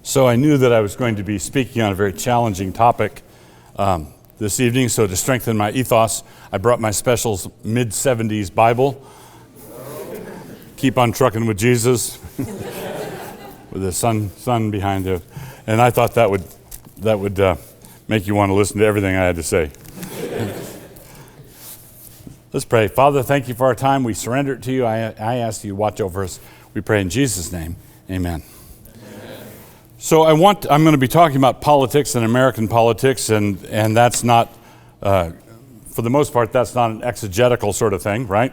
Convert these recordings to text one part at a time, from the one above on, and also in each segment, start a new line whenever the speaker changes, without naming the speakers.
So I knew that I was going to be speaking on a very challenging topic this evening. So to strengthen my ethos, I brought my special mid-70s Bible. Keep on trucking with Jesus, with the sun behind it. And I thought that would make you want to listen to everything I had to say. Let's pray. Father, thank you for our time. We surrender it to you. I ask you to watch over us. We pray in Jesus' name. Amen. So I'm going to be talking about politics and American politics, and that's not, for the most part, that's not an exegetical sort of thing, right?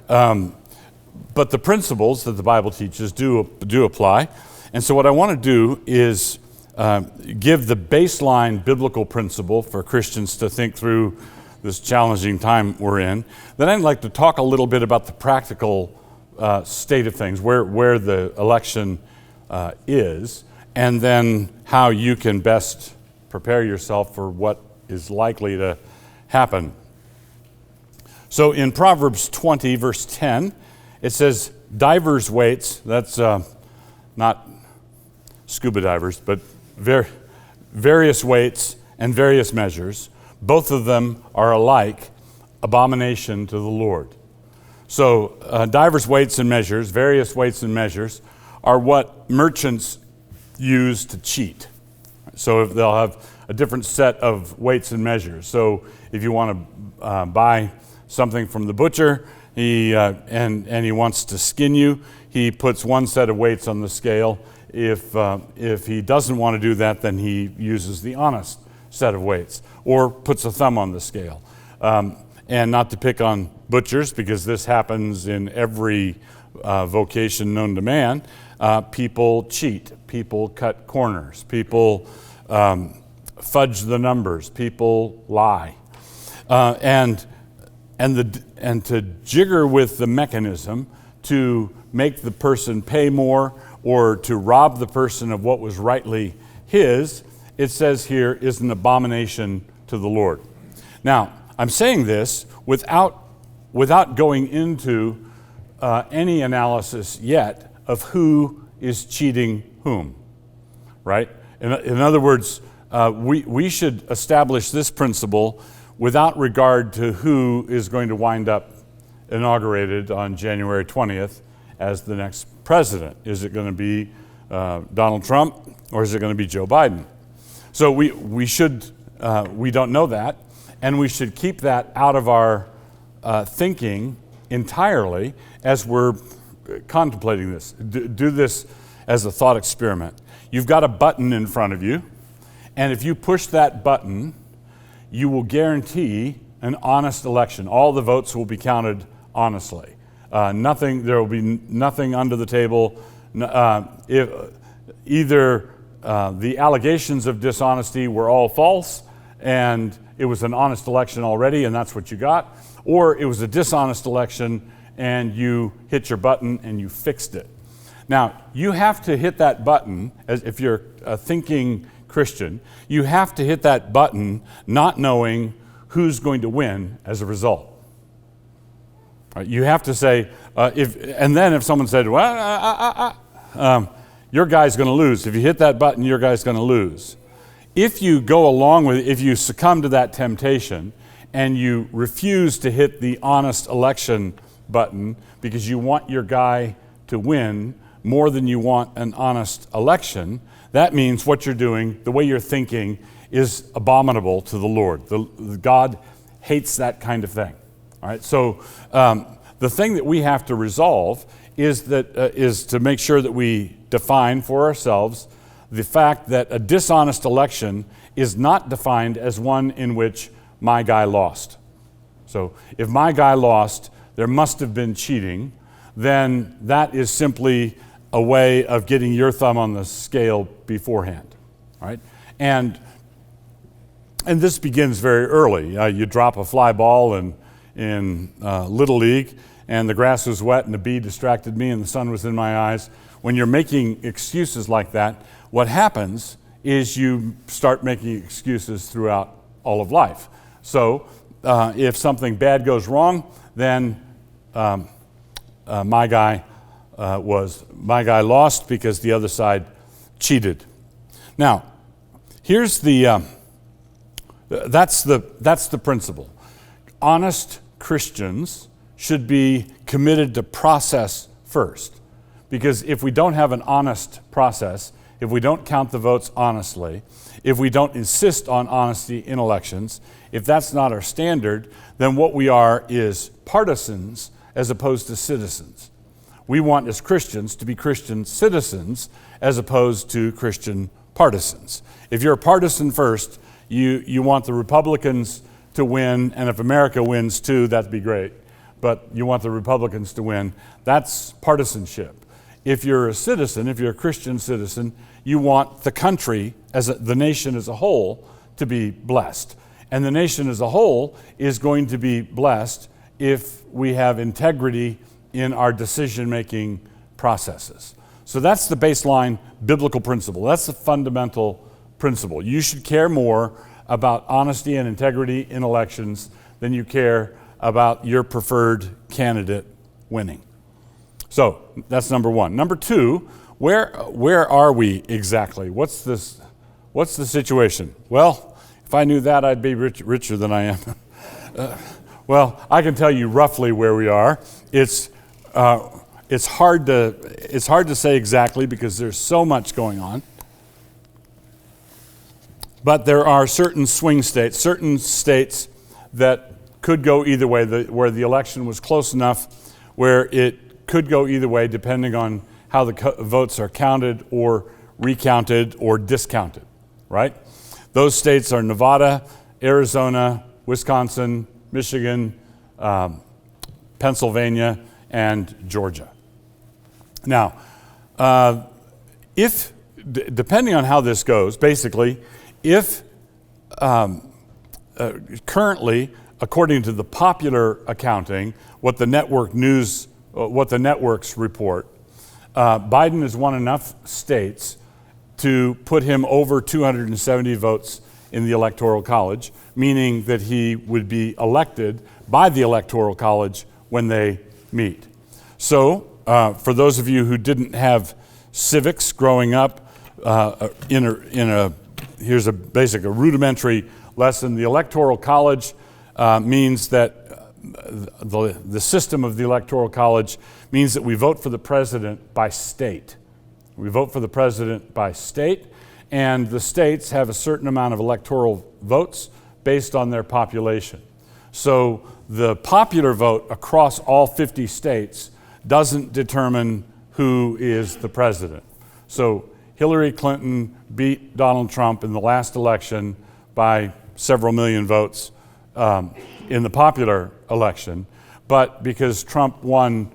But the principles that the Bible teaches do apply. And so what I want to do is give the baseline biblical principle for Christians to think through this challenging time we're in. Then I'd like to talk a little bit about the practical state of things, where the election is, and then how you can best prepare yourself for what is likely to happen. So in Proverbs 20, verse 10, it says, divers weights, that's not scuba divers, but various weights and various measures, both of them are alike abomination to the Lord. So divers weights and measures, various weights and measures, are what merchants use to cheat. So if they'll have a different set of weights and measures. So if you want to buy something from the butcher, and he wants to skin you, he puts one set of weights on the scale. If he doesn't want to do that, then he uses the honest set of weights, or puts a thumb on the scale. And not to pick on butchers, because this happens in every vocation known to man. People cheat, people cut corners, people fudge the numbers, people lie, and to jigger with the mechanism to make the person pay more or to rob the person of what was rightly his, it says here, is an abomination to the Lord. Now, I'm saying this without going into any analysis yet of who is cheating whom, right? In other words, we should establish this principle without regard to who is going to wind up inaugurated on January 20th as the next president. Is it going to be Donald Trump, or is it going to be Joe Biden? So we don't know that, and we should keep that out of our thinking entirely as we're contemplating this. Do this as a thought experiment. You've got a button in front of you, and if you push that button, you will guarantee an honest election. All the votes will be counted honestly. There will be nothing under the table. Either the allegations of dishonesty were all false, and it was an honest election already, and that's what you got, or it was a dishonest election, and you hit your button and you fixed it. Now, you have to hit that button, as if you're a thinking Christian, you have to hit that button not knowing who's going to win as a result. Right? You have to say, if someone said, well, your guy's going to lose. If you hit that button, your guy's going to lose. If you go along with it, if you succumb to that temptation and you refuse to hit the honest election button because you want your guy to win more than you want an honest election, that means what you're doing, the way you're thinking, is abominable to the Lord. God hates that kind of thing. All right. So the thing that we have to resolve is to make sure that we define for ourselves the fact that a dishonest election is not defined as one in which my guy lost. So if my guy lost, there must have been cheating, then that is simply a way of getting your thumb on the scale beforehand. All right? And this begins very early. You drop a fly ball in Little League, and the grass was wet, and the bee distracted me, and the sun was in my eyes. When you're making excuses like that, what happens is you start making excuses throughout all of life. So if something bad goes wrong, then my guy lost because the other side cheated. Now, here's that's the principle. Honest Christians should be committed to process first. Because if we don't have an honest process, if we don't count the votes honestly, if we don't insist on honesty in elections, if that's not our standard, then what we are is partisans as opposed to citizens. We want as Christians to be Christian citizens as opposed to Christian partisans. If you're a partisan first, you want the Republicans to win, and if America wins too, that'd be great. But you want the Republicans to win. That's partisanship. If you're a citizen, if you're a Christian citizen, you want the country, the nation as a whole, to be blessed. And the nation as a whole is going to be blessed if we have integrity in our decision-making processes. So that's the baseline biblical principle. That's the fundamental principle. You should care more about honesty and integrity in elections than you care about your preferred candidate winning. So that's number one. Number two, where are we exactly? What's the situation? Well, if I knew that, I'd be richer than I am. Well, I can tell you roughly where we are. It's hard to say exactly because there's so much going on. But there are certain swing states, certain states that could go either way, where the election was close enough where it could go either way depending on how the votes are counted or recounted or discounted, right? Those states are Nevada, Arizona, Wisconsin, Michigan, Pennsylvania, and Georgia. Now, depending on how this goes, basically, if currently, according to the popular accounting, what the networks report, Biden has won enough states to put him over 270 votes in the Electoral College, meaning that he would be elected by the Electoral College when they meet. So, for those of you who didn't have civics growing up, here's a rudimentary lesson. The Electoral College means that the system of the Electoral College means that we vote for the president by state. We vote for the president by state, and the states have a certain amount of electoral votes based on their population. So the popular vote across all 50 states doesn't determine who is the president. So Hillary Clinton beat Donald Trump in the last election by several million votes in the popular election, but because Trump won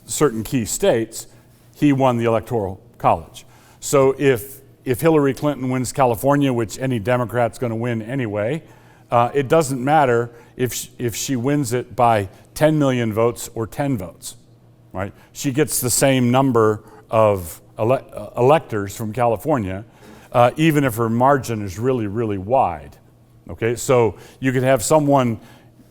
certain key states, he won the Electoral College. So if Hillary Clinton wins California, which any Democrat's going to win anyway, it doesn't matter if she wins it by 10 million votes or 10 votes, right? She gets the same number of electors from California, even if her margin is really, really wide. Okay, so you could have someone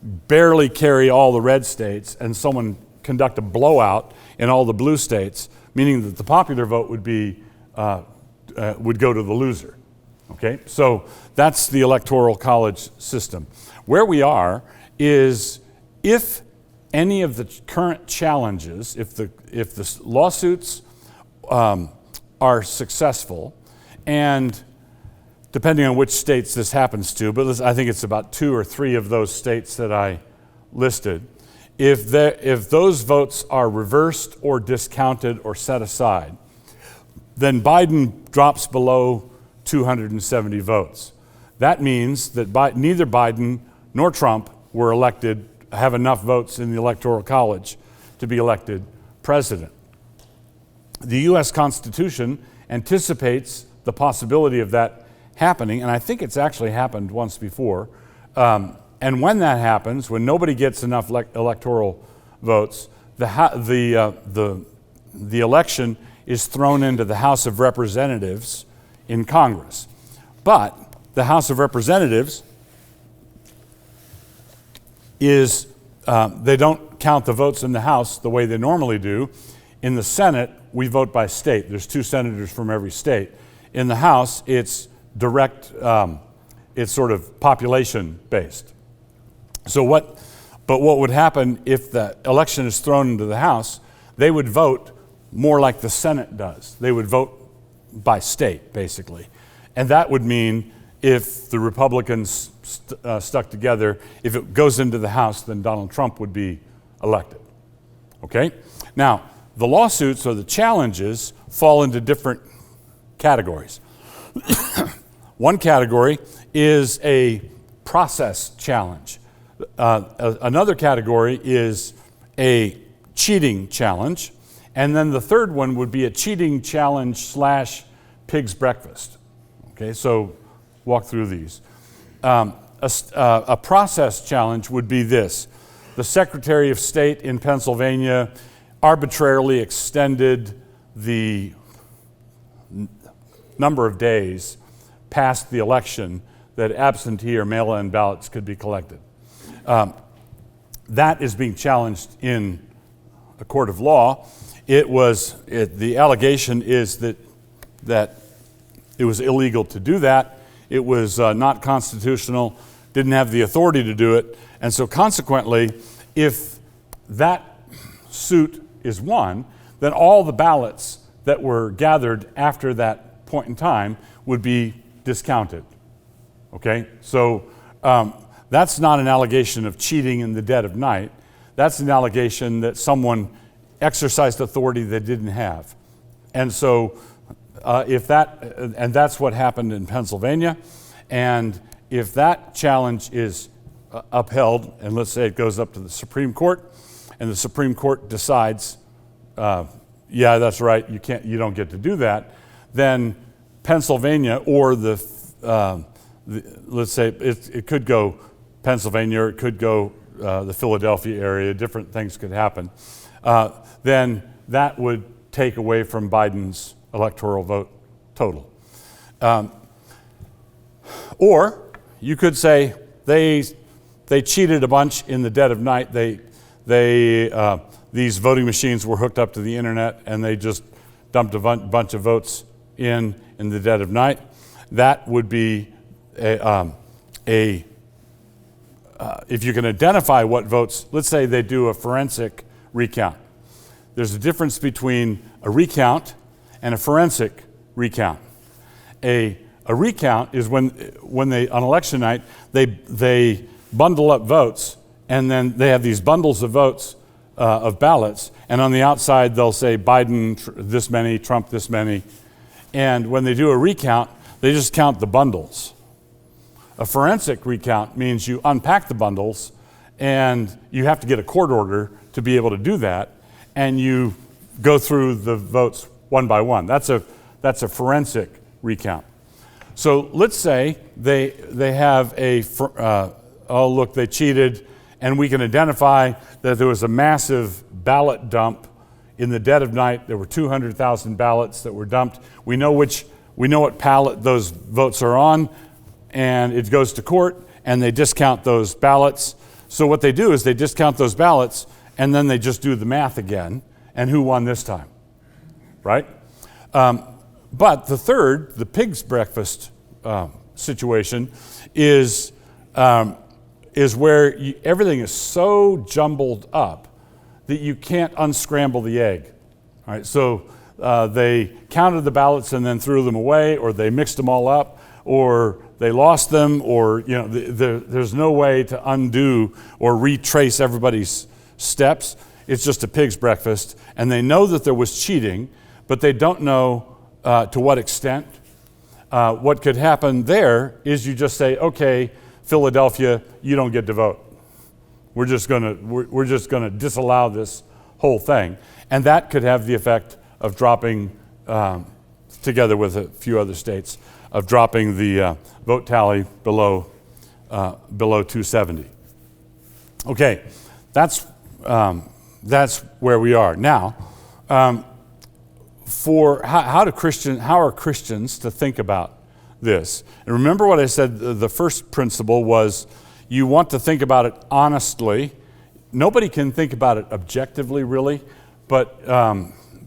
barely carry all the red states and someone conduct a blowout in all the blue states, meaning that the popular vote would go to the loser. Okay, so that's the Electoral College system. Where we are is if any of the current challenges, if the lawsuits are successful, and depending on which states this happens to, but I think it's about 2 or 3 of those states that I listed, if those votes are reversed or discounted or set aside, then Biden drops below 270 votes. That means that neither Biden nor Trump have enough votes in the Electoral College to be elected president. The U.S. Constitution anticipates the possibility of that happening, and I think it's actually happened once before. And when that happens, when nobody gets enough electoral votes, the election is thrown into the House of Representatives in Congress. But the House of Representatives they don't count the votes in the House the way they normally do In the Senate, we vote by state. There's 2 senators from every state. In the House, it's direct, it's sort of population-based. But what would happen if the election is thrown into the House, they would vote more like the Senate does. They would vote by state, basically. And that would mean if the Republicans stuck together, if it goes into the House, then Donald Trump would be elected. Okay? Now, the lawsuits or the challenges fall into different categories. One category is a process challenge. Another category is a cheating challenge. And then the third one would be a cheating challenge / pig's breakfast. Okay, so walk through these. A process challenge would be this. The Secretary of State in Pennsylvania arbitrarily extended the number of days past the election that absentee or mail-in ballots could be collected. That is being challenged in a court of law. The allegation is that it was illegal to do that. It was not constitutional, didn't have the authority to do it. And so consequently, if that suit is won, then all the ballots that were gathered after that point in time would be discounted. Okay? So that's not an allegation of cheating in the dead of night. That's an allegation that someone exercised authority they didn't have. And so and that's what happened in Pennsylvania. And if that challenge is upheld, and let's say it goes up to the Supreme Court, and the Supreme Court decides, yeah, that's right, you don't get to do that, then Pennsylvania or let's say it could go Pennsylvania, or it could go the Philadelphia area, different things could happen, then that would take away from Biden's electoral vote total. Or you could say they cheated a bunch in the dead of night. These voting machines were hooked up to the internet, and they just dumped a bunch of votes in the dead of night. That would be if you can identify what votes, let's say they do a forensic recount. There's a difference between a recount and a forensic recount. A recount is when they, on election night, they bundle up votes, and then they have these bundles of votes, of ballots, and on the outside they'll say Biden this many, Trump this many. And when they do a recount, they just count the bundles. A forensic recount means you unpack the bundles, and you have to get a court order to be able to do that, and you go through the votes one by one. That's a forensic recount. So let's say they have oh look, they cheated, and we can identify that there was a massive ballot dump in the dead of night. There were 200,000 ballots that were dumped. We know what pallet those votes are on, and it goes to court, and they discount those ballots. So what they do is they discount those ballots, and then they just do the math again, and who won this time, right? But the third, the pig's breakfast situation, is where everything is so jumbled up that you can't unscramble the egg. All right, so they counted the ballots and then threw them away, or they mixed them all up, or they lost them, or there's no way to undo or retrace everybody's steps. It's just a pig's breakfast, and they know that there was cheating, but they don't know to what extent. What could happen there is you just say, okay, Philadelphia, you don't get to vote. We're just gonna disallow this whole thing, and that could have the effect of dropping, together with a few other states, of dropping the vote tally below 270. Okay, that's where we are now. How are Christians to think about this? And remember what I said, the first principle was you want to think about it honestly. Nobody can think about it objectively, really, but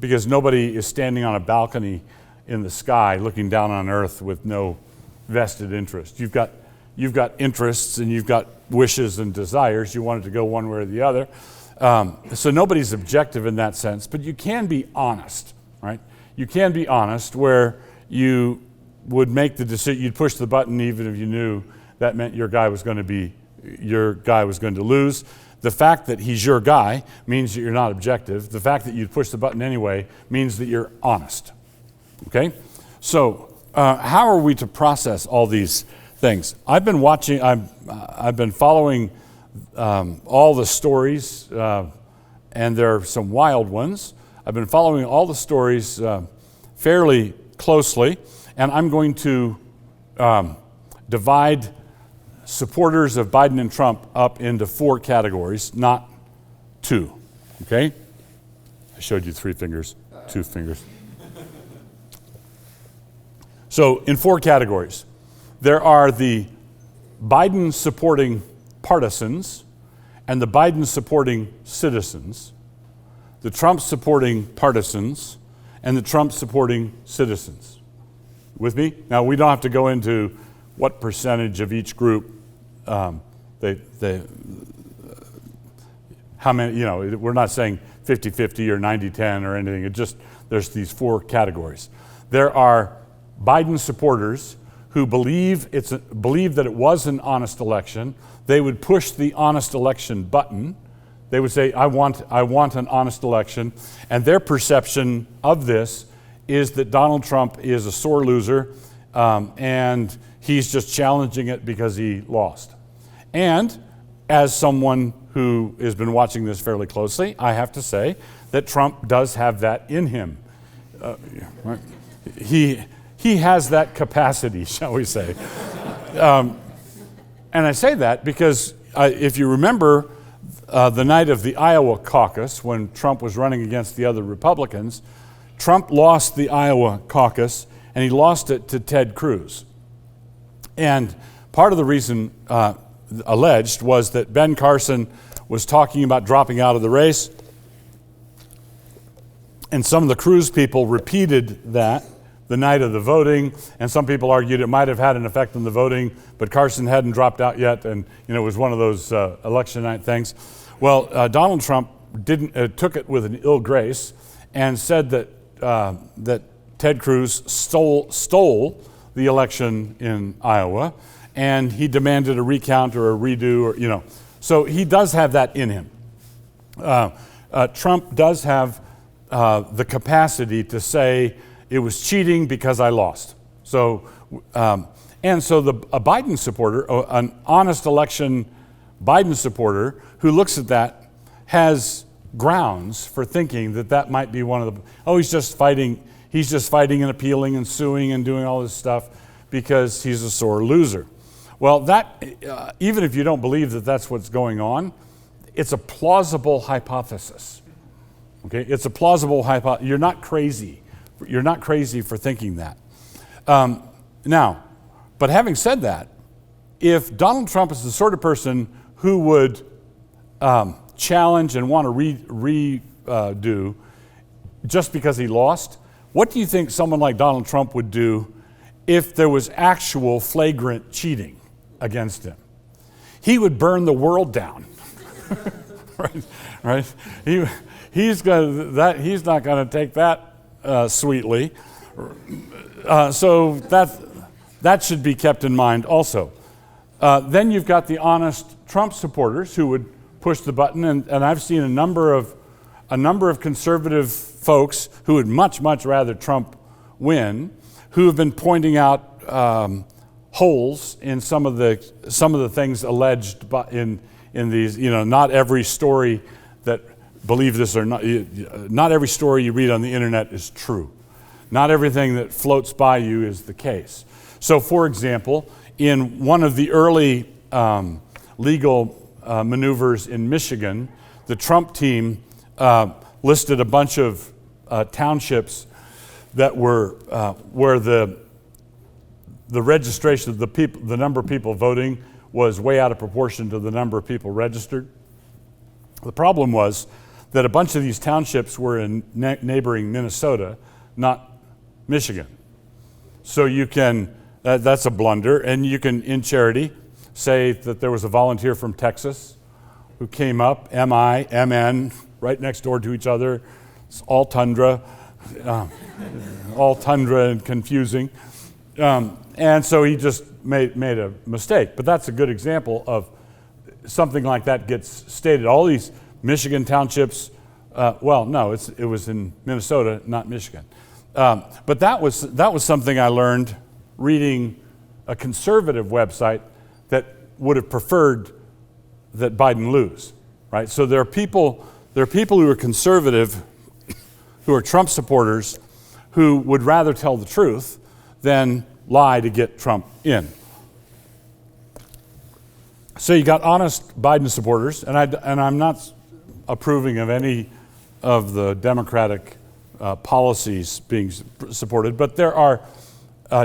because nobody is standing on a balcony in the sky looking down on earth with no vested interest. You've got interests and you've got wishes and desires. You want it to go one way or the other. So nobody's objective in that sense, but you can be honest, right? You can be honest where you would make the decision, you'd push the button even if you knew that meant your guy was going to lose. The fact that he's your guy means that you're not objective. The fact that you'd push the button anyway means that you're honest. Okay? So, how are we to process all these things? I've been following all the stories, and there are some wild ones. I've been following all the stories fairly closely, and I'm going to divide supporters of Biden and Trump up into 4 categories, not 2. Okay? I showed you 3 fingers, 2 fingers. So, in 4 categories, there are the Biden supporting partisans and the Biden supporting citizens, the Trump supporting partisans, and the Trump supporting citizens. With me? Now, we don't have to go into what percentage of each group how many, we're not saying 50-50 or 90-10 or anything. There's these 4 categories. There are Biden supporters who believe that it was an honest election. They would push the honest election button. They would say, I want an honest election. And their perception of this is that Donald Trump is a sore loser, and he's just challenging it because he lost. And as someone who has been watching this fairly closely, I have to say that Trump does have that in him. Right? He has that capacity, shall we say. And I say that because if you remember the night of the Iowa caucus, when Trump was running against the other Republicans, Trump lost the Iowa caucus, and he lost it to Ted Cruz. And part of the reason alleged was that Ben Carson was talking about dropping out of the race, and some of the Cruz people repeated that the night of the voting, and some people argued it might have had an effect on the voting, but Carson hadn't dropped out yet, and it was one of those election night things. Well, Donald Trump took it with an ill grace and said that Ted Cruz stole the election in Iowa, and he demanded a recount or a redo, or So he does have that in him. Trump does have the capacity to say it was cheating because I lost. So, a Biden supporter, an honest election Biden supporter who looks at that has grounds for thinking that might be one of the, he's just fighting and appealing and suing and doing all this stuff because he's a sore loser. Well, that, even if you don't believe that that's what's going on, it's a plausible hypothesis. Okay, it's a plausible hypothesis. You're not crazy. You're not crazy for thinking that. Now, but having said that, if Donald Trump is the sort of person who would challenge and want to redo just because he lost, what do you think someone like Donald Trump would do if there was actual flagrant cheating against him? He would burn the world down. right? He's not going to take that sweetly. So that should be kept in mind also. Then you've got the honest Trump supporters who would push the button, and I've seen a number of conservative folks who would much rather Trump win, who have been pointing out holes in some of the things alleged in these. Not every story that, believe this or not every story you read on the internet is true. Not everything that floats by you is the case. So, for example, in one of the early legal maneuvers in Michigan, the Trump team listed a bunch of townships that were where the registration of the number of people voting was way out of proportion to the number of people registered. The problem was that a bunch of these townships were in neighboring Minnesota, not Michigan. So you can, that's a blunder, and you can, in charity, say that there was a volunteer from Texas who came up, MI, MN, right next door to each other. It's all tundra and confusing. And so he just made a mistake. But that's a good example of something like that gets stated. All these Michigan townships, it was in Minnesota, not Michigan. But that was something I learned reading a conservative website that would have preferred that Biden lose, right? So there are people who are conservative, who are Trump supporters, who would rather tell the truth than lie to get Trump in. So you got honest Biden supporters, and I'm not approving of any of the Democratic policies being supported, but there are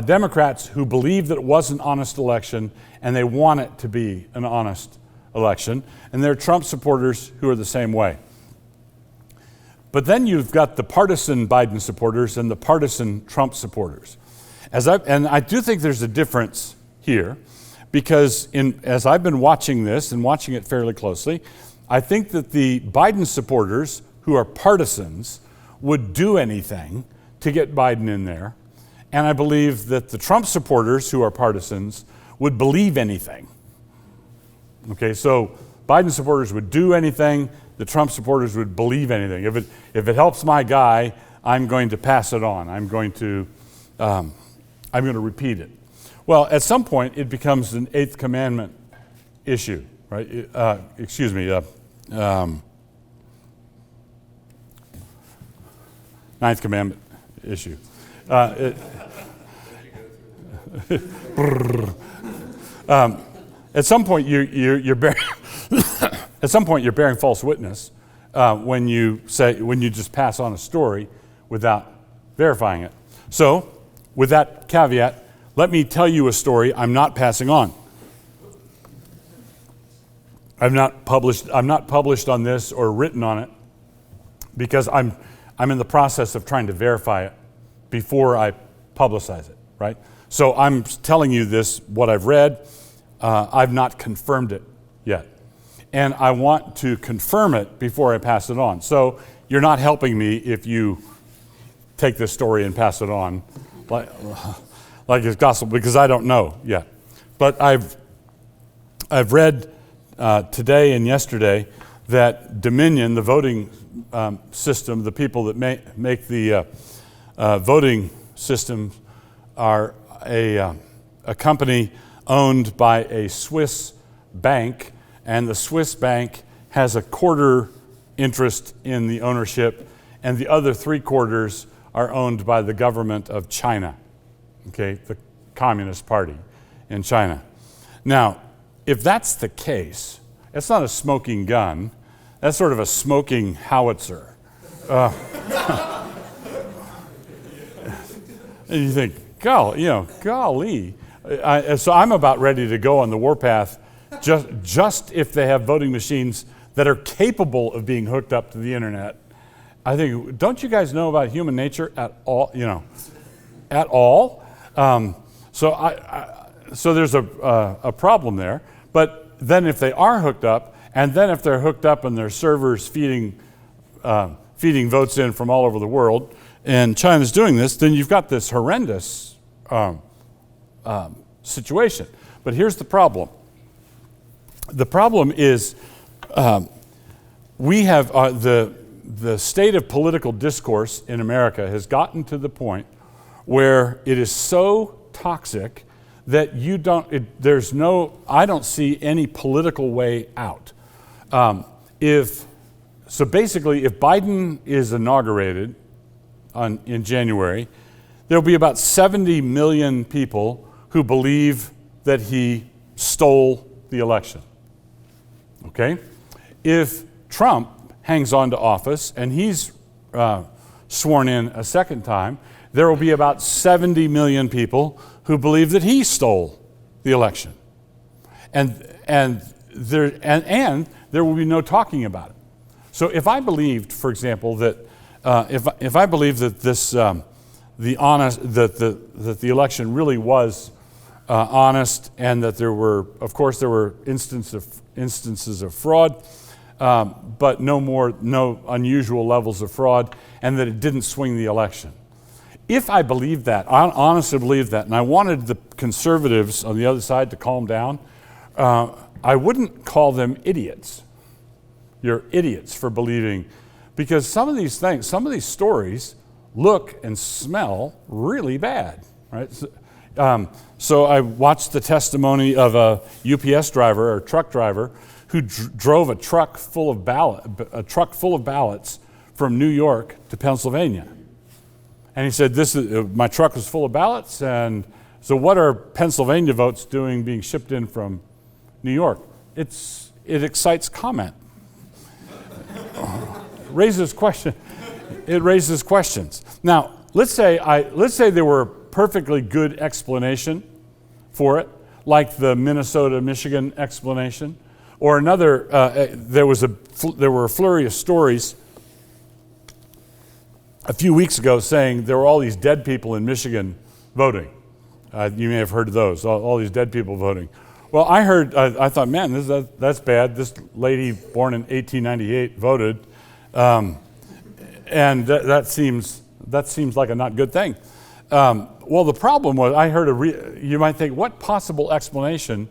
Democrats who believe that it was an honest election and they want it to be an honest election, and there are Trump supporters who are the same way. But then you've got the partisan Biden supporters and the partisan Trump supporters. And I do think there's a difference here, because as I've been watching this and watching it fairly closely, I think that the Biden supporters who are partisans would do anything to get Biden in there. And I believe that the Trump supporters who are partisans would believe anything. Okay, so Biden supporters would do anything, the Trump supporters would believe anything. If it helps my guy, I'm going to pass it on. I'm going to repeat it. Well, at some point, it becomes an Eighth Commandment issue, right? Ninth Commandment issue. At some point, you're bearing at some point you're bearing false witness when you just pass on a story without verifying it. So, with that caveat, let me tell you a story I'm not passing on. I'm not published on this or written on it because I'm in the process of trying to verify it before I publicize it, right? So I'm telling you this, what I've read. I've not confirmed it yet. And I want to confirm it before I pass it on. So you're not helping me if you take this story and pass it on like it's gospel, because I don't know yet. But I've read today and yesterday that Dominion, the voting system, the people that make the voting system, are a company owned by a Swiss bank, and the Swiss bank has a quarter interest in the ownership, and the other 3/4 are owned by the government of China, okay, the Communist Party in China. Now, if that's the case, it's not a smoking gun, that's sort of a smoking howitzer. And you think, golly. So I'm about ready to go on the warpath just if they have voting machines that are capable of being hooked up to the internet. I think, don't you guys know about human nature at all? At all? So there's a problem there. But then if they are hooked up, and then if they're hooked up and their servers feeding votes in from all over the world, and China's doing this, then you've got this horrendous situation. But here's the problem. The problem is we have the state of political discourse in America has gotten to the point where it is so toxic that I don't see any political way out. If Biden is inaugurated in January, there'll be about 70 million people who believe that he stole the election. Okay? If Trump hangs on to office and he's sworn in a second time, there will be about 70 million people who believe that he stole the election. And there will be no talking about it. So if I believed, for example, that if I believed that that the election really was honest, and that there were instances of fraud, but no unusual levels of fraud, and that it didn't swing the election. If I believed that, I honestly believed that, and I wanted the conservatives on the other side to calm down, I wouldn't call them idiots. You're idiots for believing, because some of these stories look and smell really bad, right? So I watched the testimony of a UPS driver or truck driver who drove a truck full of ballots from New York to Pennsylvania. And he said, my truck was full of ballots, and so what are Pennsylvania votes doing being shipped in from New York? It excites comment. It raises questions. Now, let's say there were a perfectly good explanation for it, like the Minnesota-Michigan explanation, or another. There were a flurry of stories a few weeks ago saying there were all these dead people in Michigan voting. You may have heard of those, all these dead people voting. Well, I thought, man, that's bad. This lady born in 1898 voted, and that seems like a not good thing. Well, the problem was, I heard you might think, what possible explanation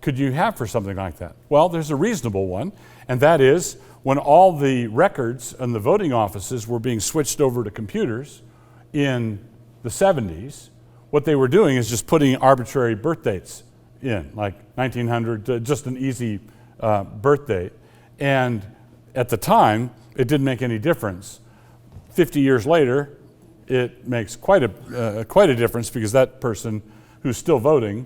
could you have for something like that? Well, there's a reasonable one, and that is when all the records and the voting offices were being switched over to computers in the 70s, what they were doing is just putting arbitrary birth dates in, like 1900, just an easy birth date. And at the time, it didn't make any difference. 50 years later, it makes quite a difference, because that person who's still voting,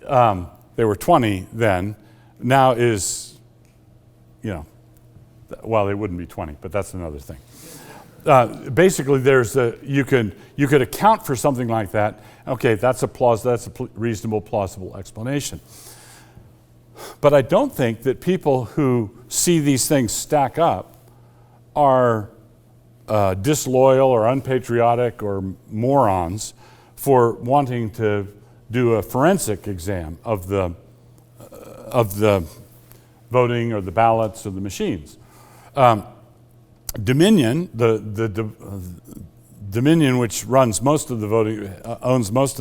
they were 20 then, now is, well, they wouldn't be 20, but that's another thing. Basically, you could account for something like that. Okay, that's a reasonable, plausible explanation. But I don't think that people who see these things stack up are disloyal or unpatriotic or morons for wanting to do a forensic exam of the voting or the ballots or the machines. Dominion, Dominion, which runs most of the voting, runs most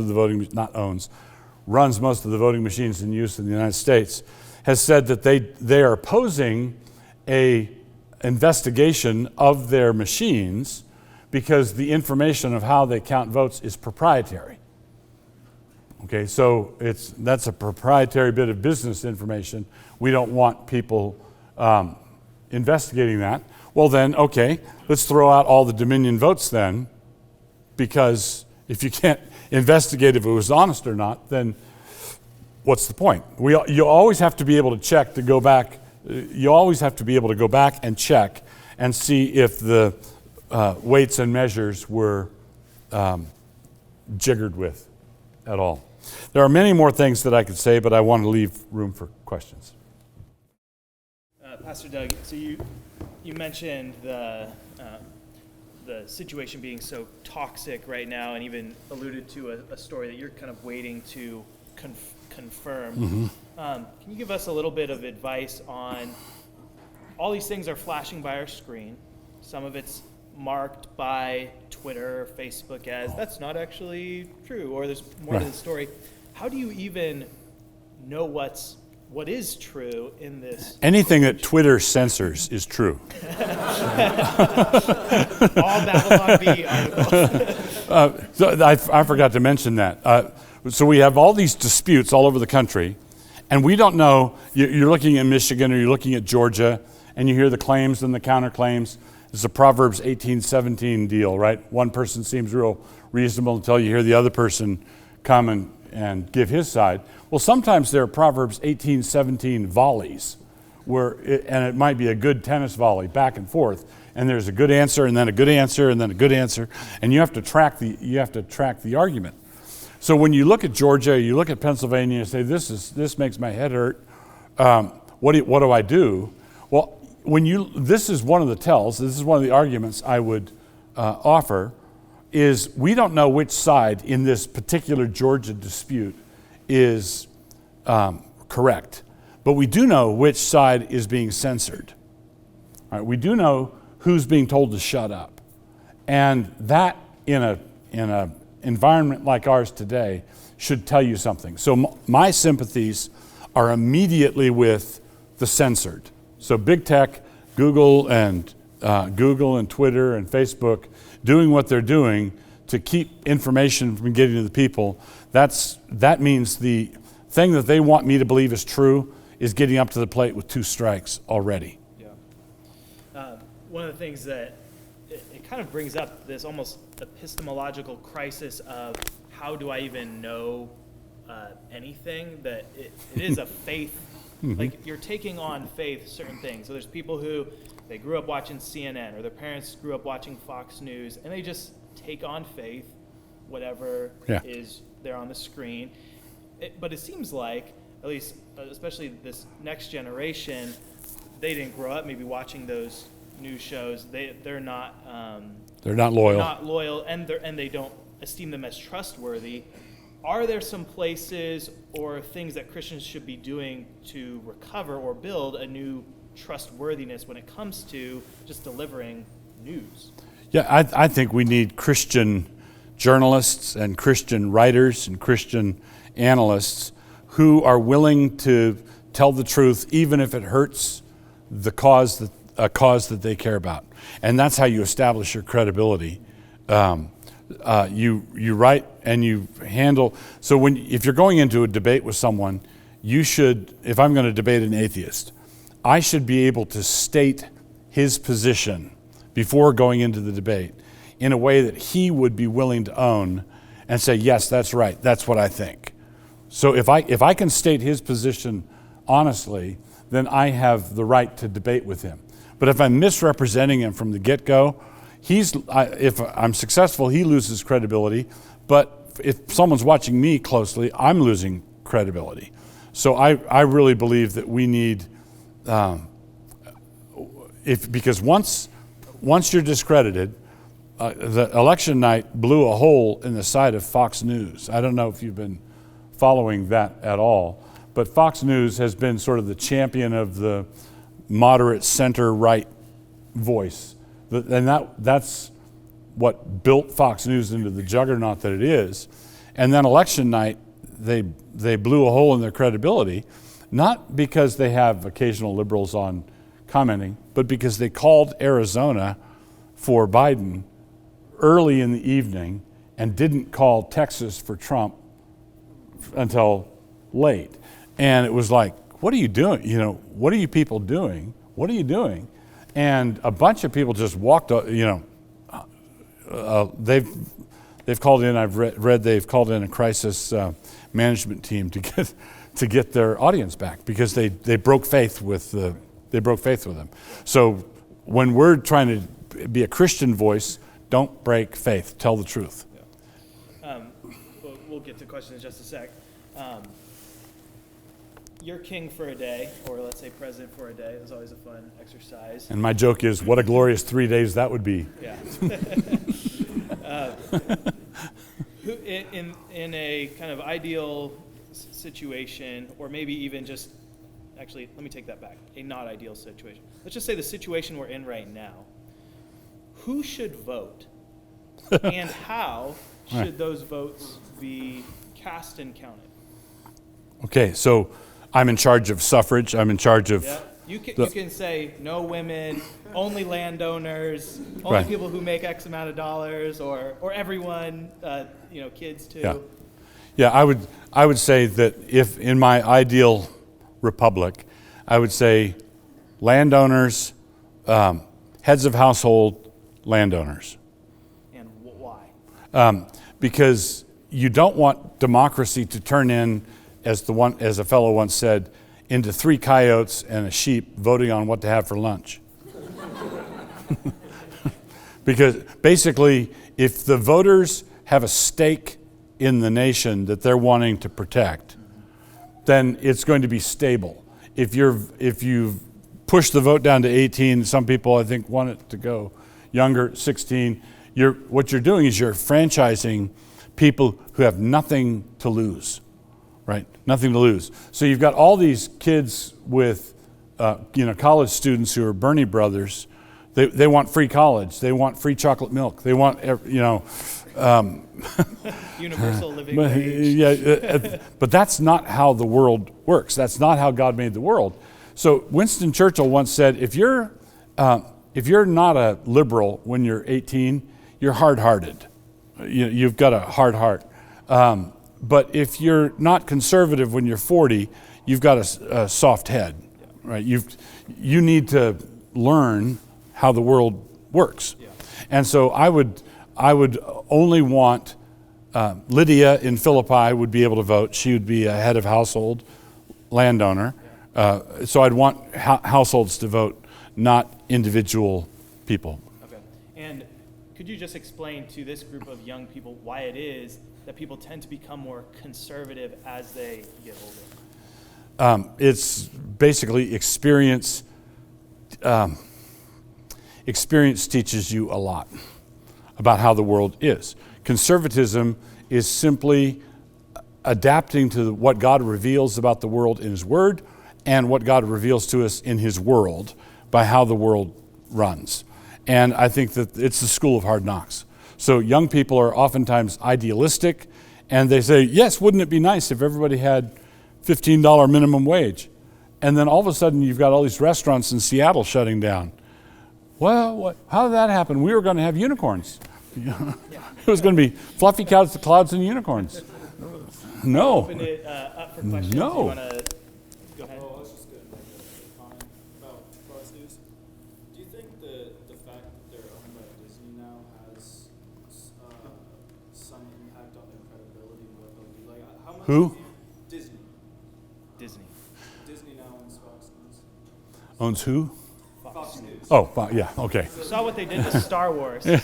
of the voting machines in use in the United States, has said that they are opposing a investigation of their machines because the information of how they count votes is proprietary. Okay, so that's a proprietary bit of business information. We don't want people investigating that. Well then, okay, let's throw out all the Dominion votes then, because if you can't investigate if it was honest or not, then what's the point? You always have to be able to check to go back. You always have to be able to go back and check and see if the weights and measures were jiggered with at all. There are many more things that I could say, but I want to leave room for questions.
Pastor Doug, so you mentioned the situation being so toxic right now, and even alluded to a story that you're kind of waiting to confirm.
Mm-hmm.
Can you give us a little bit of advice on all these things are flashing by our screen? Some of it's marked by Twitter or Facebook as that's not actually true, or there's more to the story. How do you even know what is true in this?
Anything that Twitter censors is true.
All Babylon Bee articles.
So I forgot to mention that. So we have all these disputes all over the country, and we don't know. You're looking at Michigan or you're looking at Georgia, and you hear the claims and the counterclaims. It's a Proverbs 18:17 deal, right? One person seems real reasonable until you hear the other person come and give his side. Well, sometimes there are Proverbs 18:17 volleys, and it might be a good tennis volley back and forth, and there's a good answer, and then a good answer, and then a good answer, and you have to track the argument. So when you look at Georgia, you look at Pennsylvania, and say this makes my head hurt. What do I do? Well, this is one of the tells, this is one of the arguments I would offer, is we don't know which side in this particular Georgia dispute is correct, but we do know which side is being censored. All right, we do know who's being told to shut up, and that in a environment like ours today should tell you something. So my sympathies are immediately with the censored. So big tech, Google and Twitter and Facebook doing what they're doing to keep information from getting to the people. That means the thing that they want me to believe is true is getting up to the plate with 2 strikes already.
Yeah. One of the things that it kind of brings up this almost epistemological crisis of how do I even know anything, that it is a faith. Like you're taking on faith certain things. So there's people who they grew up watching CNN or their parents grew up watching Fox News, and they just take on faith, whatever is there on the screen. But it seems like, at least especially this next generation, they didn't grow up maybe watching those news shows. They're not loyal. They're not loyal, and they don't esteem them as trustworthy. Are there some places or things that Christians should be doing to recover or build a new trustworthiness when it comes to just delivering news?
Yeah, I think we need Christian journalists and Christian writers and Christian analysts who are willing to tell the truth even if it hurts a cause that they care about. And that's how you establish your credibility. You write and you handle. So if you're going into a debate with someone, you should, if I'm going to debate an atheist, I should be able to state his position before going into the debate in a way that he would be willing to own and say, yes, that's right, that's what I think. So if I can state his position honestly, then I have the right to debate with him. But if I'm misrepresenting him from the get-go, if I'm successful, he loses credibility. But if someone's watching me closely, I'm losing credibility. So I really believe that we need, because once you're discredited, the election night blew a hole in the side of Fox News. I don't know if you've been following that at all, but Fox News has been sort of the champion of the moderate center-right voice. And that's what built Fox News into the juggernaut that it is. And then election night, they blew a hole in their credibility, not because they have occasional liberals on commenting, but because they called Arizona for Biden early in the evening and didn't call Texas for Trump until late. And it was like, what are you doing? What are you people doing? What are you doing? And a bunch of people just walked, they've called in, I've read they've called in a crisis management team to get their audience back because they broke faith with them. So when we're trying to be a Christian voice, don't break faith, tell the truth.
Yeah. We'll get to questions in just a sec. You're king for a day, or let's say president for a day. It's always a fun exercise.
And my joke is, what a glorious 3 days that would be.
Yeah. In a kind of ideal situation, or maybe even just, actually, let me take that back, a not ideal situation. Let's just say the situation we're in right now. Who should vote? And how should those votes be cast and counted?
Okay, so I'm in charge of suffrage. I'm in charge of...
Yeah. You can say no women, only landowners, only people who make X amount of dollars, or everyone, kids too.
Yeah, I would say that if in my ideal republic, I would say landowners, heads of household, landowners.
And why?
Because you don't want democracy to turn in, as a fellow once said, into 3 coyotes and a sheep voting on what to have for lunch. Because basically, if the voters have a stake in the nation that they're wanting to protect, then it's going to be stable. If you've push the vote down to 18. Some people, I think, want it to go younger, 16. What you're doing is you're franchising people who have nothing to lose, right? Nothing to lose. So you've got all these kids with, college students who are Bernie brothers. They want free college. They want free chocolate milk. They want,
universal living wage.
Yeah, but that's not how the world works. That's not how God made the world. So Winston Churchill once said, if you're not a liberal when you're 18, you're hard-hearted. You've got a hard heart. But if you're not conservative when you're 40, you've got a soft head, right? You need to learn how the world works. Yeah. And so I would only want Lydia in Philippi would be able to vote. She would be a head of household, landowner. So I'd want households to vote, not individual people.
Okay. And could you just explain to this group of young people why it is that people tend to become more conservative as they get older?
It's basically experience. Experience teaches you a lot about how the world is. Conservatism is simply adapting to what God reveals about the world in His Word and what God reveals to us in His world by how the world runs. And I think that it's the school of hard knocks. So young people are oftentimes idealistic, and they say, yes, wouldn't it be nice if everybody had $15 minimum wage? And then all of a sudden you've got all these restaurants in Seattle shutting down. Well, how did that happen? We were going to have unicorns. It was going to be fluffy clouds and unicorns. No.
Open it up for questions.
No.
Do you want to go ahead?
I was just going to make a comment about Fox News. Do you think the fact that they're owned by Disney now has some impact on their credibility and what they'll do? Like, how much
Who?
Disney.
Disney
now owns Fox News.
Owns who?
Fox News.
Oh, yeah, okay.
You saw what they did to Star Wars. So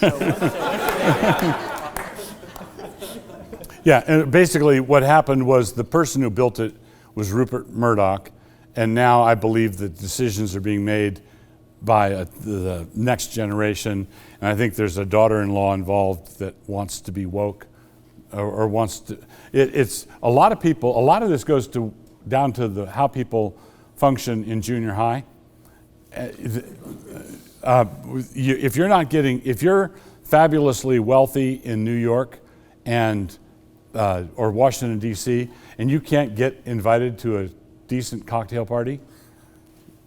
Yeah, and basically what happened was the person who built it was Rupert Murdoch, and now I believe the decisions are being made by the next generation, and I think there's a daughter-in-law involved that wants to be woke, or wants to. It's a lot of people. A lot of this goes down to how people function in junior high. If you're fabulously wealthy in New York and or Washington D.C. and you can't get invited to a decent cocktail party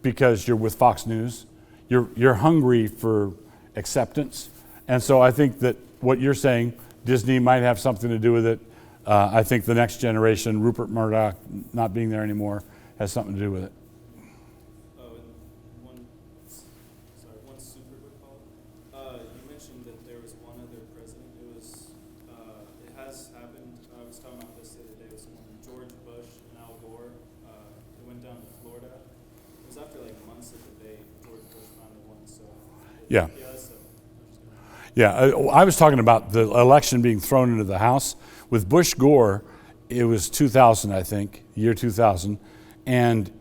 because you're with Fox News, you're hungry for acceptance, and so I think that what you're saying, Disney might have something to do with it. I think the next generation, Rupert Murdoch not being there anymore, has something to do with it.
One super quick follow-up. You mentioned that there was one other president. It has happened. I was talking about this the other day with someone, George Bush and Al Gore. They went down to Florida. It was after like months of debate. George Bush finally won. So
Yeah.
Yeah.
I was talking about the election being thrown into the House. With Bush Gore, it was 2000, I think, year 2000, and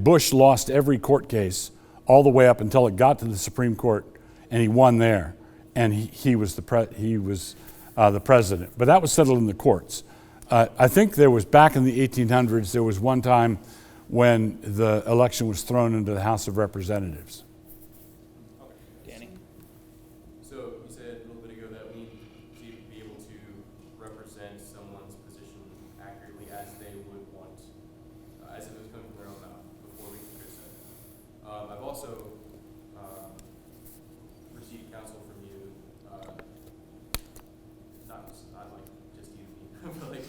Bush lost every court case all the way up until it got to the Supreme Court, and he won there, and he was the president. But that was settled in the courts. I think there was, back in the 1800s, there was one time when the election was thrown into the House of Representatives.
Danny?
So you said a little bit ago that we need to be able to represent someone's position accurately as they would want, as if it was coming from their own mouth before we can criticize. I've also received counsel from you, not like just you, but like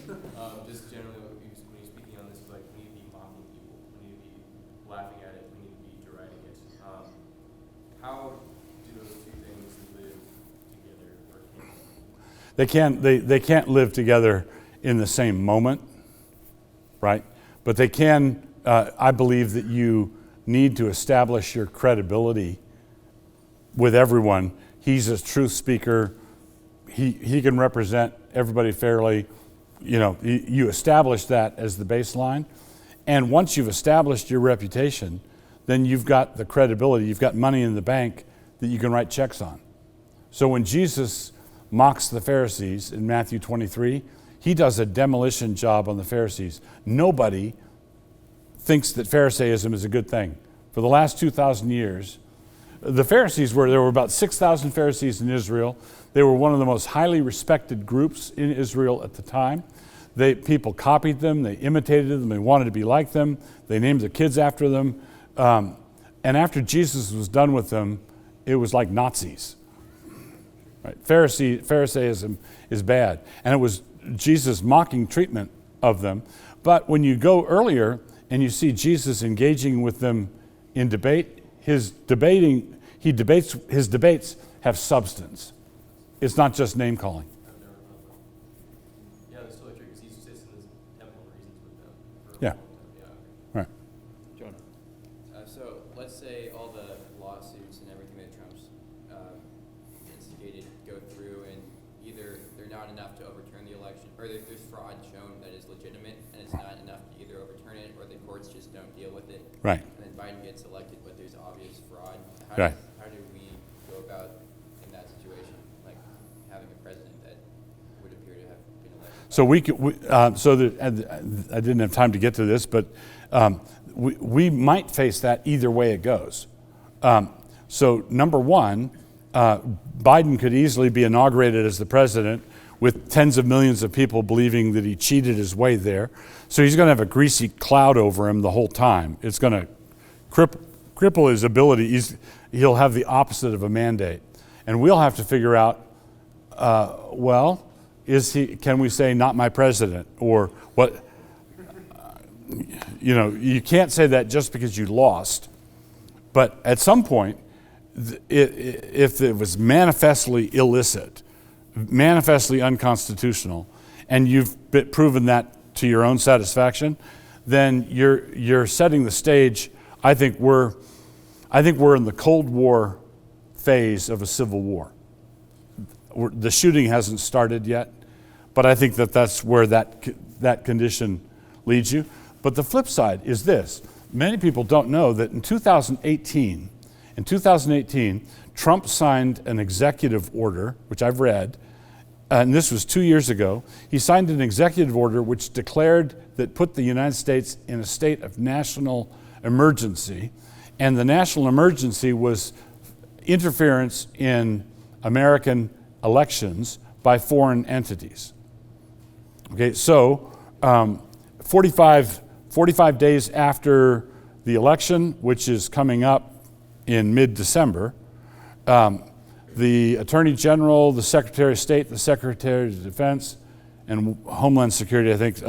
just generally when you're speaking on this, like we need to be mocking people, we need to be laughing at it, we need to be deriding it. How do those two things live together, or
They can't live together in the same moment, right? But they can. I believe that you need to establish your credibility with everyone. He's a truth speaker. He can represent everybody fairly. You establish that as the baseline, and once you've established your reputation, then you've got the credibility, you've got money in the bank that you can write checks on. So when Jesus mocks the Pharisees in Matthew 23, he does a demolition job on the Pharisees. Nobody thinks that Pharisaism is a good thing. For the last 2,000 years, the Pharisees there were about 6,000 Pharisees in Israel. They were one of the most highly respected groups in Israel at the time. People copied them, they imitated them, they wanted to be like them, they named their kids after them. And after Jesus was done with them, it was like Nazis. Right? Pharisaism is bad. And it was Jesus' mocking treatment of them. But when you go earlier and you see Jesus engaging with them in debate, his debates have substance. It's not just name calling.
Yeah, that's totally true, because he sits in this temple and reasons with them.
Yeah. Right.
Jonah.
So let's say all the lawsuits and everything that Trump's instigated go through, and either they're not enough to overturn the election, or there's fraud shown that is legitimate, and it's not enough to either overturn it, or the courts just don't deal with it.
Right.
And then Biden gets elected, but there's obvious fraud.
Right.
How do we go about in that situation, like having a president that would appear to have been elected?
So I didn't have time to get to this, but we might face that either way it goes. So number one, Biden could easily be inaugurated as the president with tens of millions of people believing that he cheated his way there. So he's going to have a greasy cloud over him the whole time. It's going to cripple his ability. He'll have the opposite of a mandate. And we'll have to figure out, can we say not my president? Or what, you can't say that just because you lost. But at some point, if it was manifestly illicit, manifestly unconstitutional, and you've proven that to your own satisfaction, then you're setting the stage. I think we're in the Cold War phase of a civil war. The shooting hasn't started yet, but I think that's where that condition leads you. But the flip side is this. Many people don't know that in 2018, Trump signed an executive order, which I've read, and this was 2 years ago. He signed an executive order which put the United States in a state of national emergency, and the national emergency was interference in American elections by foreign entities. Okay, so 45 days after the election, which is coming up in mid-December, the Attorney General, the Secretary of State, the Secretary of Defense, and Homeland Security, I think,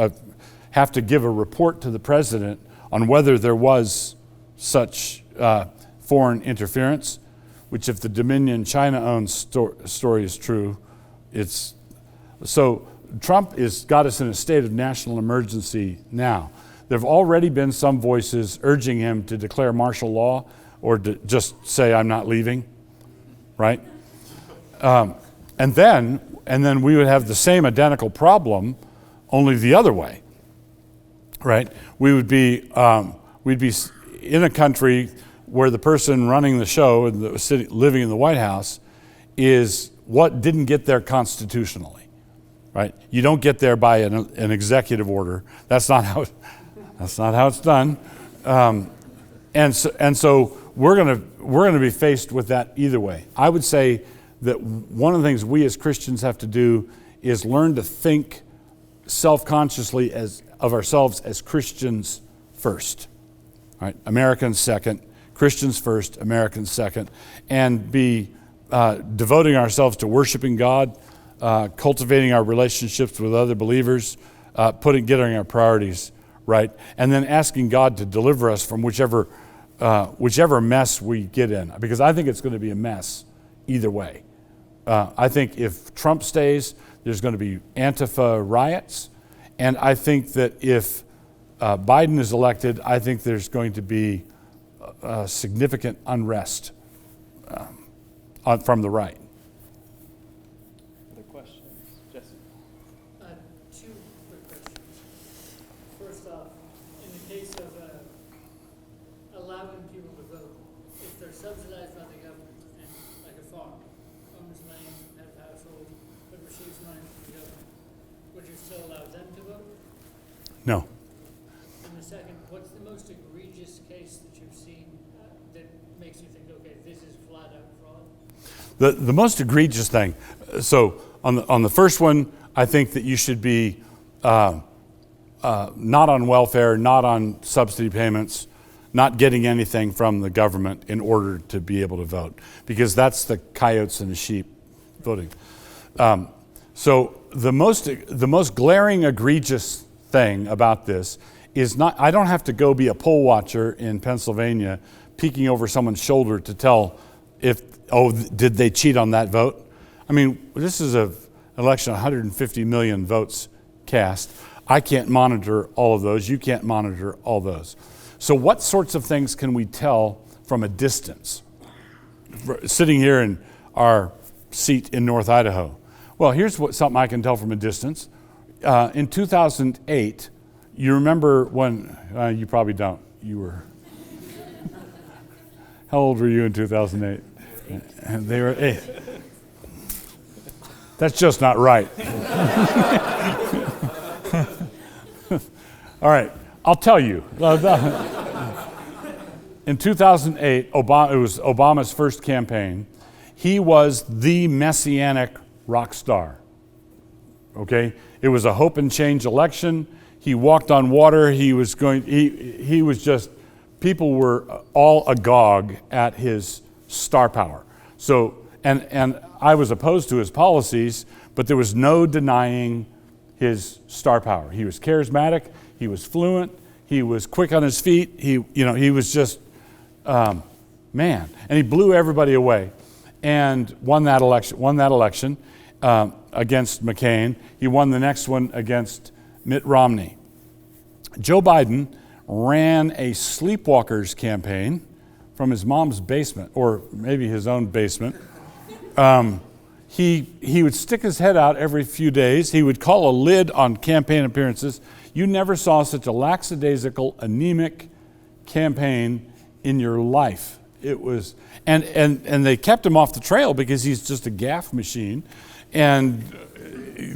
have to give a report to the President on whether there was such foreign interference, which if the Dominion China-owned story is true, so Trump has got us in a state of national emergency now. There have already been some voices urging him to declare martial law or to just say, I'm not leaving, right? And then we would have the same identical problem, only the other way, right? We'd be in a country where the person running the show and the city living in the White House is what didn't get there constitutionally, right? You don't get there by an executive order. That's not how it's done. And so we're gonna be faced with that either way. I would say that one of the things we as Christians have to do is learn to think self-consciously of ourselves as Christians first. Right? Americans second, Christians first, Americans second, and be devoting ourselves to worshiping God, cultivating our relationships with other believers, getting our priorities right, and then asking God to deliver us from whichever mess we get in. Because I think it's going to be a mess either way. I think if Trump stays, there's going to be Antifa riots, and I think that if Biden is elected, I think there's going to be significant unrest from the right.
Other questions? Jesse?
Two quick questions. First off, in the case of allowing people to vote, if they're subsidized by the government, and like a farm, owns land, has a household, but receives money from the government, would you still allow them to vote?
No.
And the second, what's the most egregious case that you've seen that makes you think, okay, this is flat out fraud?
The most egregious thing, so on the first one, I think that you should be not on welfare, not on subsidy payments, not getting anything from the government in order to be able to vote, because that's the coyotes and the sheep voting. So the most glaring, egregious thing about this is not, I don't have to go be a poll watcher in Pennsylvania peeking over someone's shoulder to tell if, did they cheat on that vote? I mean, this is an election, 150 million votes cast. I can't monitor all of those. You can't monitor all those. So what sorts of things can we tell from a distance? Sitting here in our seat in North Idaho. Well, here's something I can tell from a distance. In 2008, you remember when, you probably don't. You were, how old were you in 2008? They were 8. That's just not right. All right, I'll tell you. In 2008, it was Obama's first campaign. He was the messianic rock star. Okay, it was a hope and change election. He walked on water. He was just, people were all agog at his star power. So, and I was opposed to his policies, but there was no denying his star power. He was charismatic. He was fluent. He was quick on his feet. He was just, man. And he blew everybody away and won that election against McCain. He won the next one against Mitt Romney. Joe Biden ran a sleepwalkers campaign from his mom's basement, or maybe his own basement. He would stick his head out every few days. He would call a lid on campaign appearances. You never saw such a lackadaisical, anemic campaign in your life. It was, and they kept him off the trail because he's just a gaffe machine. And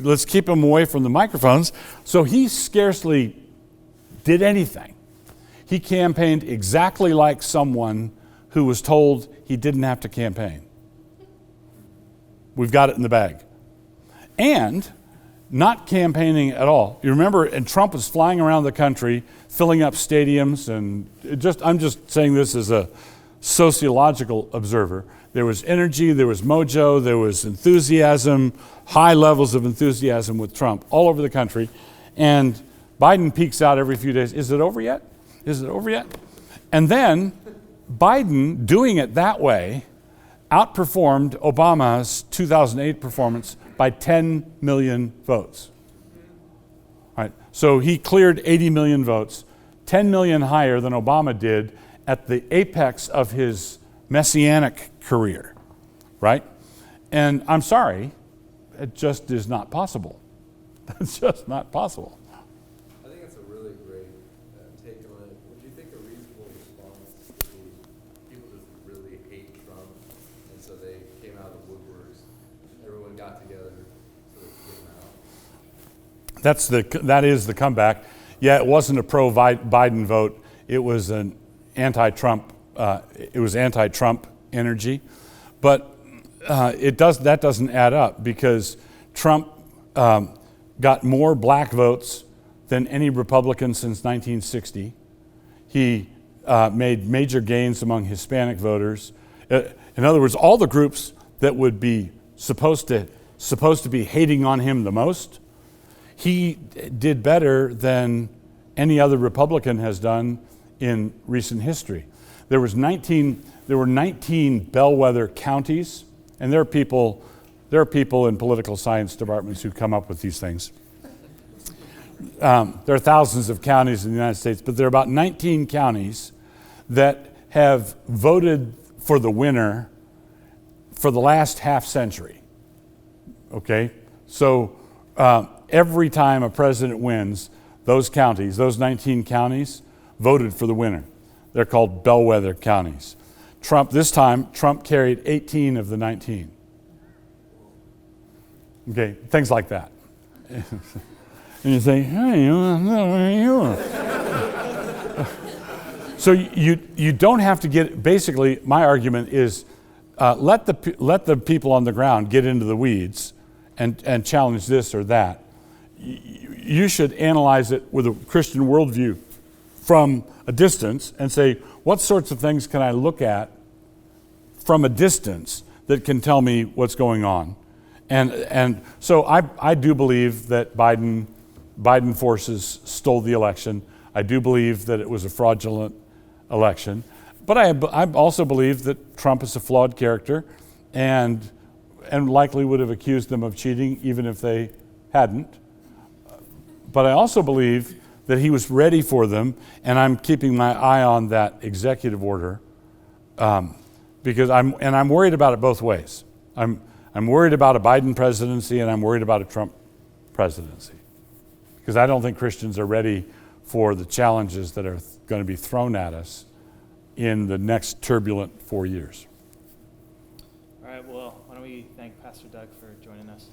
let's keep him away from the microphones. So he scarcely did anything. He campaigned exactly like someone who was told he didn't have to campaign. We've got it in the bag. And not campaigning at all. You remember, and Trump was flying around the country, filling up stadiums, and I'm just saying this as a sociological observer. There was energy, there was mojo, there was enthusiasm, high levels of enthusiasm with Trump all over the country. And Biden peeks out every few days. Is it over yet? Is it over yet? And then Biden, doing it that way, outperformed Obama's 2008 performance by 10 million votes. All right, so he cleared 80 million votes, 10 million higher than Obama did at the apex of his messianic career, right? And I'm sorry, it just is not possible. It's just not possible.
I think that's a really great take on it. Would you think a reasonable response would be people just really hate Trump, and so they came out of the woodworks, everyone got together so they could get him out?
That is the comeback. Yeah, it wasn't a pro-Biden vote. It was an anti-Trump. It was anti-Trump energy, but that doesn't add up because Trump got more black votes than any Republican since 1960. He made major gains among Hispanic voters. In other words, all the groups that would be supposed to be hating on him the most, he did better than any other Republican has done in recent history. There were 19 bellwether counties, and there are people in political science departments who come up with these things. There are thousands of counties in the United States, but there are about 19 counties that have voted for the winner for the last half century. Okay? So every time a president wins, those 19 counties, voted for the winner. They're called bellwether counties. This time, Trump carried 18 of the 19. Okay, things like that. And you say, hey, so you don't have to get, basically, my argument is let the people on the ground get into the weeds and challenge this or that. You should analyze it with a Christian worldview from a distance and say, what sorts of things can I look at from a distance that can tell me what's going on? And so I do believe that Biden forces stole the election. I do believe that it was a fraudulent election. But I also believe that Trump is a flawed character and likely would have accused them of cheating even if they hadn't. But I also believe that he was ready for them, and I'm keeping my eye on that executive order because I'm worried about it both ways. I'm worried about a Biden presidency, and I'm worried about a Trump presidency because I don't think Christians are ready for the challenges that are going to be thrown at us in the next turbulent 4 years.
All right, well, why don't we thank Pastor Doug for joining us.